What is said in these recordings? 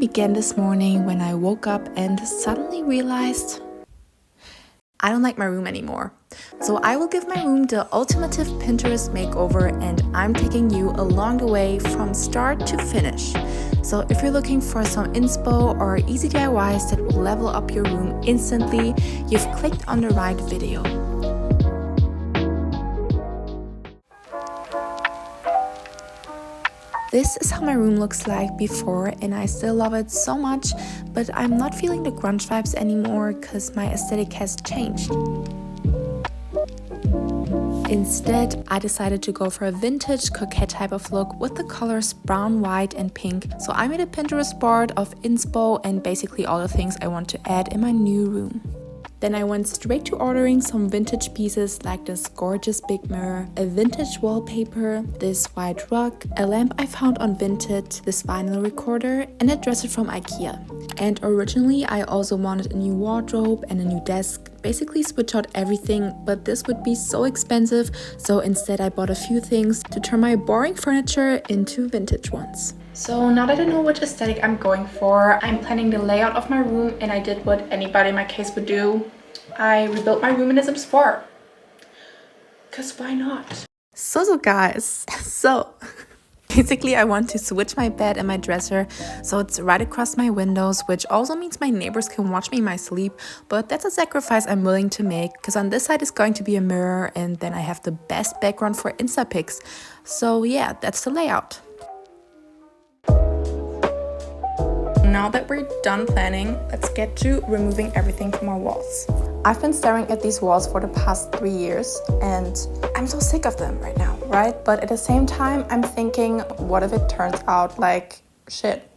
began this morning when I woke up and suddenly realized I don't like my room anymore. So I will give my room the ultimative Pinterest makeover, and I'm taking you along the way from start to finish. So if you're looking for some inspo or easy DIYs that will level up your room instantly, you've clicked on the right video. This is how my room looks like before, and I still love it so much, but I'm not feeling the grunge vibes anymore because my aesthetic has changed. Instead, I decided to go for a vintage coquette type of look with the colors brown, white and pink. So I made a Pinterest board of inspo and basically all the things I want to add in my new room. Then I went straight to ordering some vintage pieces like this gorgeous big mirror, a vintage wallpaper, this white rug, a lamp I found on Vinted, this vinyl recorder and a dresser from IKEA. And originally I also wanted a new wardrobe and a new desk, basically switch out everything, but this would be so expensive, so instead I bought a few things to turn my boring furniture into vintage ones. So now that I know which aesthetic I'm going for, I'm planning the layout of my room, and I did what anybody in my case would do. I rebuilt my room in The Sims 4. Cause why not? So guys, basically I want to switch my bed and my dresser so it's right across my windows, which also means my neighbors can watch me in my sleep, but that's a sacrifice I'm willing to make because on this side is going to be a mirror and then I have the best background for Insta pics. So yeah, that's the layout. Now that we're done planning, let's get to removing everything from our walls. I've been staring at these walls for the past 3 years and I'm so sick of them right now, right? But at the same time, I'm thinking, what if it turns out like shit?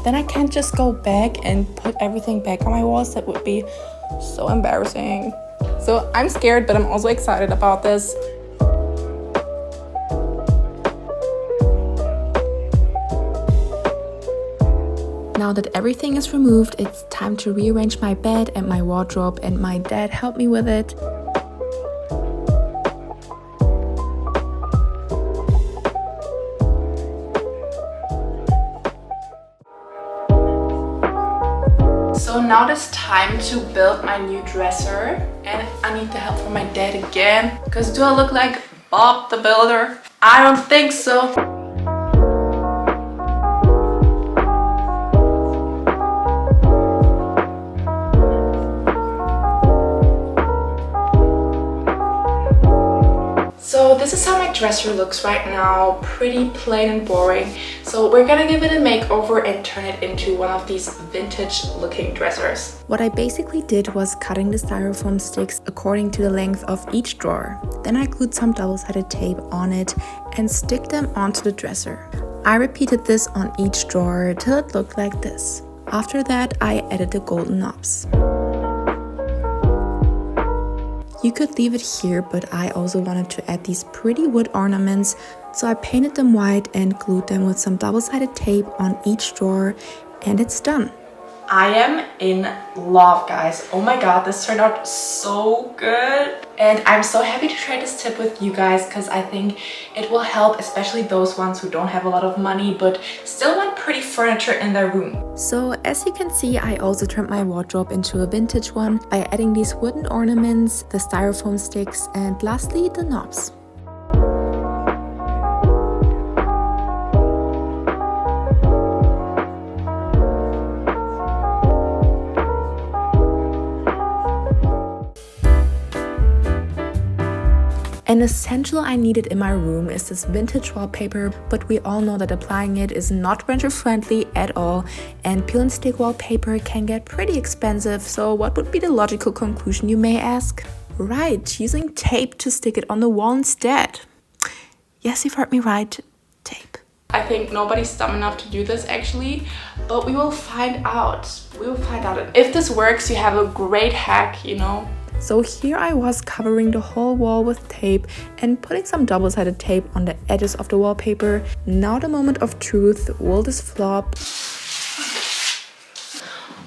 Then I can't just go back and put everything back on my walls. That would be so embarrassing. So I'm scared, but I'm also excited about this. Now that everything is removed, it's time to rearrange my bed and my wardrobe, and my dad helped me with it. So now it's time to build my new dresser, and I need the help from my dad again, because do I look like Bob the Builder? I don't think so. So this is how my dresser looks right now, pretty plain and boring. So we're gonna give it a makeover and turn it into one of these vintage looking dressers. What I basically did was cutting the styrofoam sticks according to the length of each drawer. Then I glued some double-sided tape on it and stick them onto the dresser. I repeated this on each drawer till it looked like this. After that, I added the golden knobs. You could leave it here, but I also wanted to add these pretty wood ornaments, so I painted them white and glued them with some double-sided tape on each drawer, and it's done. I am in love, guys. Oh my god, this turned out so good. And I'm so happy to try this tip with you guys because I think it will help, especially those ones who don't have a lot of money but still want pretty furniture in their room. So as you can see, I also turned my wardrobe into a vintage one by adding these wooden ornaments, the styrofoam sticks, and lastly the knobs. An essential I needed in my room is this vintage wallpaper, but we all know that applying it is not renter friendly at all, and peel and stick wallpaper can get pretty expensive, so what would be the logical conclusion, you may ask? Right, using tape to stick it on the wall instead. Yes, you've heard me right, tape. I think nobody's dumb enough to do this actually, but we will find out. We will find out. If this works, you have a great hack, you know? So here I was covering the whole wall with tape and putting some double-sided tape on the edges of the wallpaper. Now the moment of truth, will this flop?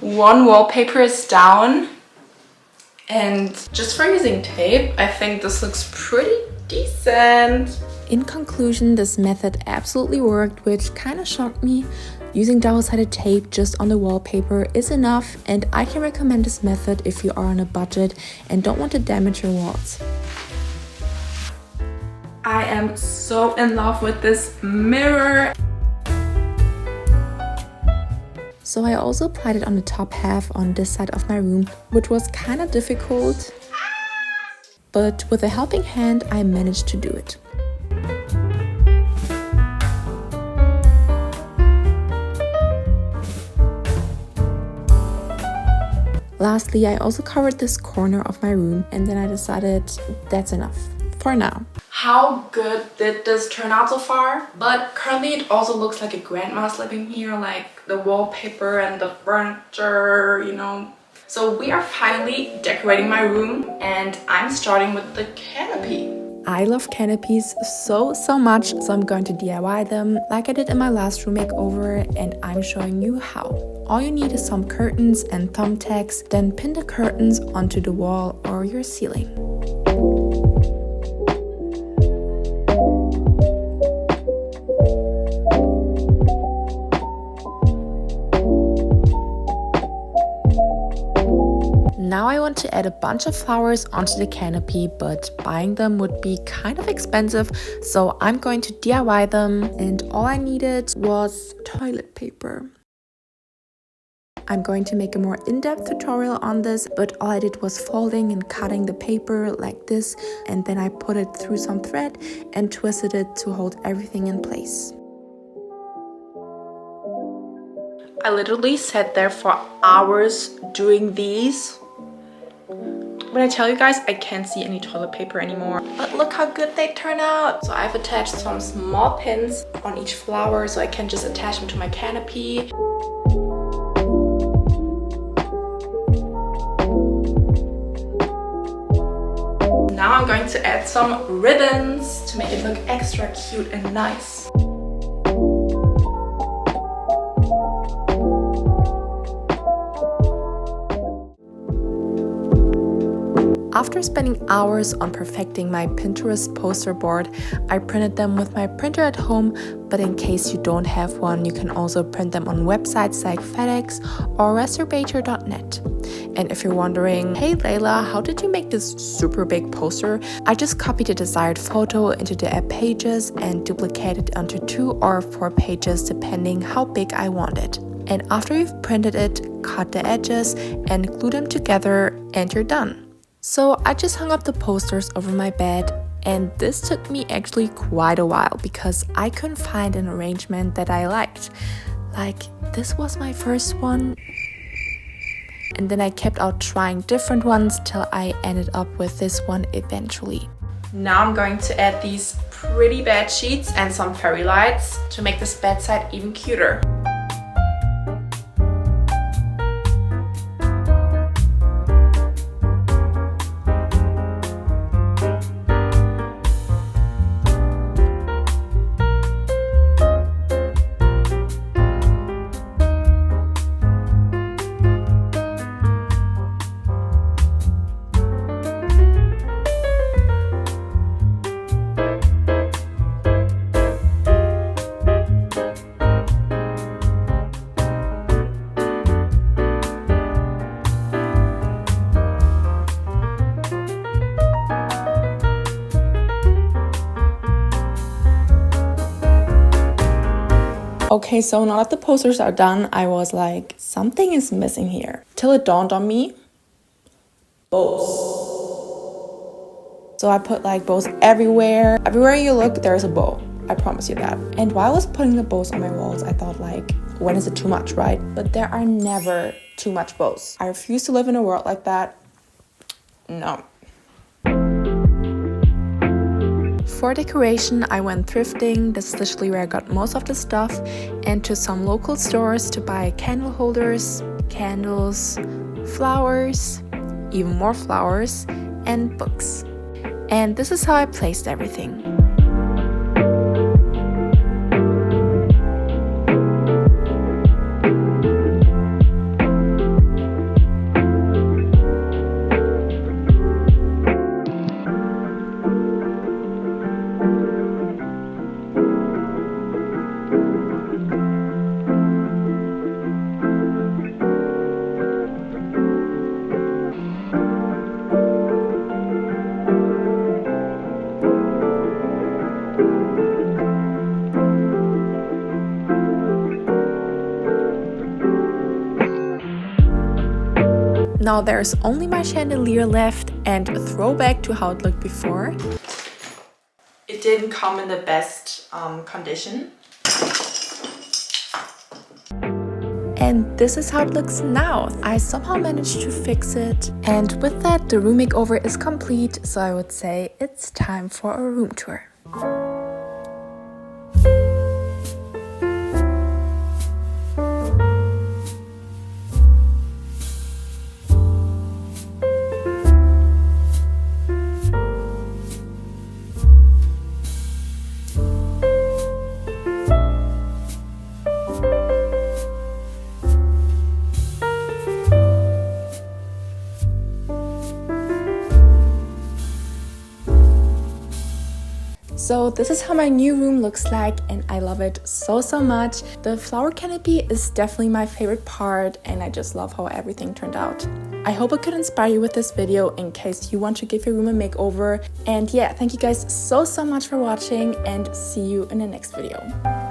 One wallpaper is down, and just for using tape, I think this looks pretty decent. In conclusion, this method absolutely worked, which kind of shocked me. Using double-sided tape just on the wallpaper is enough, and I can recommend this method if you are on a budget and don't want to damage your walls. I am so in love with this mirror. So I also applied it on the top half on this side of my room, which was kind of difficult, but with a helping hand I managed to do it. Lastly, I also covered this corner of my room, and then I decided that's enough for now. How good did this turn out so far? But currently it also looks like a grandma's living here, like the wallpaper and the furniture, you know. So we are finally decorating my room, and I'm starting with the canopy. I love canopies so much, so I'm going to DIY them like I did in my last room makeover, and I'm showing you how. All you need is some curtains and thumbtacks, then pin the curtains onto the wall or your ceiling. Now I want to add a bunch of flowers onto the canopy, but buying them would be kind of expensive, so I'm going to DIY them, and all I needed was toilet paper. I'm going to make a more in-depth tutorial on this, but all I did was folding and cutting the paper like this, and then I put it through some thread and twisted it to hold everything in place. I literally sat there for hours doing these. When I tell you guys, I can't see any toilet paper anymore. But look how good they turn out. So I've attached some small pins on each flower so I can just attach them to my canopy. Now I'm going to add some ribbons to make it look extra cute and nice. After spending hours on perfecting my Pinterest poster board, I printed them with my printer at home, but in case you don't have one, you can also print them on websites like FedEx or reservator.net. And if you're wondering, hey Layla, how did you make this super big poster? I just copied the desired photo into the app pages and duplicated it onto 2 or 4 pages depending how big I want it. And after you've printed it, cut the edges and glue them together and you're done. So I just hung up the posters over my bed, and this took me actually quite a while because I couldn't find an arrangement that I liked. Like, this was my first one, and then I kept out trying different ones till I ended up with this one eventually. Now I'm going to add these pretty bed sheets and some fairy lights to make this bedside even cuter. Okay, so now that the posters are done, I was like, something is missing here. Till it dawned on me, bows. So I put like bows everywhere. Everywhere you look, there's a bow. I promise you that. And while I was putting the bows on my walls, I thought like, when is it too much, right? But there are never too much bows. I refuse to live in a world like that. No. For decoration, I went thrifting. This is literally where I got most of the stuff, and to some local stores to buy candle holders, candles, flowers, even more flowers, and books. And this is how I placed everything. Now there's only my chandelier left and a throwback to how it looked before. It didn't come in the best condition. And this is how it looks now. I somehow managed to fix it. And with that, the room makeover is complete. So I would say it's time for a room tour. So this is how my new room looks like, and I love it so much. The flower canopy is definitely my favorite part, and I just love how everything turned out. I hope it could inspire you with this video in case you want to give your room a makeover. And yeah, thank you guys so much for watching, and see you in the next video.